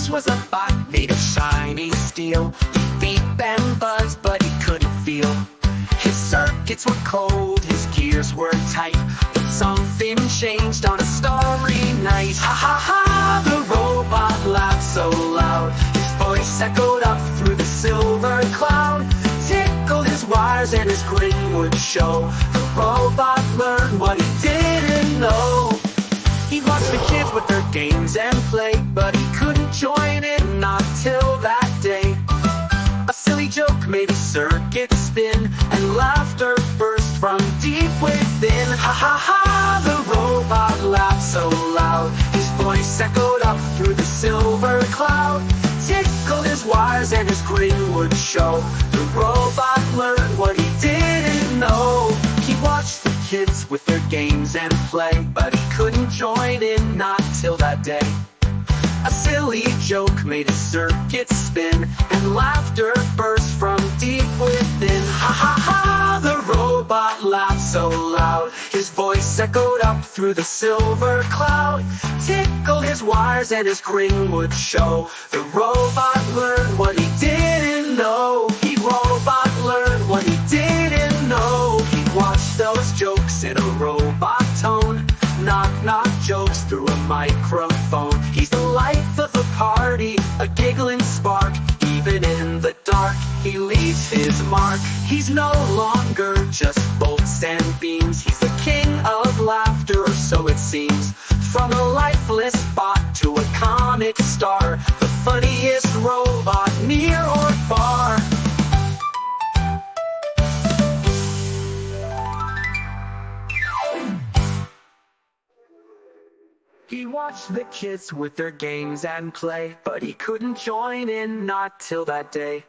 This was a bot made of shiny steel. He beat and buzzed, but he couldn't feel. His circuits were cold, his gears were tight, but something changed on a starry night. Ha ha ha, the robot laughed so loud. His voice echoed up through the silver cloud. Tickled his wires and his grin would show. The robot learned what he didn't know. He watched the kids with their games and play, but he couldn't join in, not till that day. A silly joke made a circuit spin, and laughter burst from deep within. Ha ha ha, the robot laughed so loud. His voice echoed up through the silver cloud. Tickled his wires and his grin would show. The robot learned what he didn't know. He watched the kids with their games and play, but he couldn't join in, not till that day. A silly joke made a circuit spin, and laughter burst from deep within. Ha ha ha, the robot laughed so loud. His voice echoed up through the silver cloud. Tickled his wires and his grin would show. The robot learned what he didn't know. The robot learned what he didn't know. He watched those jokes in a robot tone. Knock knock jokes through a microphone. He's the life of the party, a giggling spark. Even in the dark, he leaves his mark. He's no longer just bolts and beams. He's the king of laughter, or so it seems. From a lifeless bot to a comic star, the funniest robot near or far. He watched the kids with their games and play, but he couldn't join in, not till that day.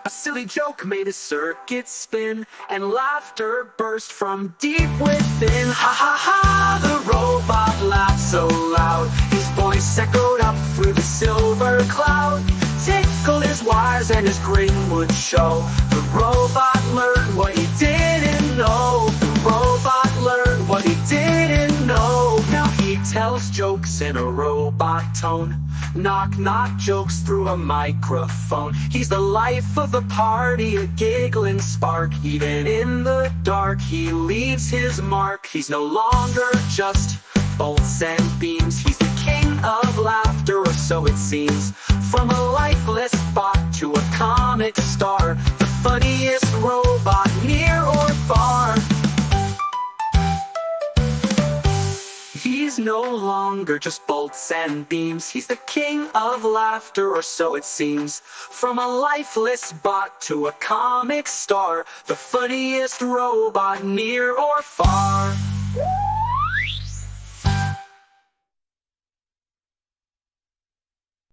A silly joke made a circuit spin, and laughter burst from deep within. Ha ha ha, the robot laughed so loud. His voice echoed up through the silver cloud. Tickled his wires and his grin would show. The robot learned what he didn't know. The robot learned what he didn't know. Now he tells jokes in a robot tone. Knock knock jokes through a microphone. He's the life of the party, a giggling spark. Even in the dark, he leaves his mark. He's no longer just bolts and beams. He's the king of laughter, or so it seems. From a lifeless bot to a comic star, the funniest robot near or far. He's no longer just bolts and beams. He's the king of laughter, or so it seems. From a lifeless bot to a comic star, the funniest robot near or far.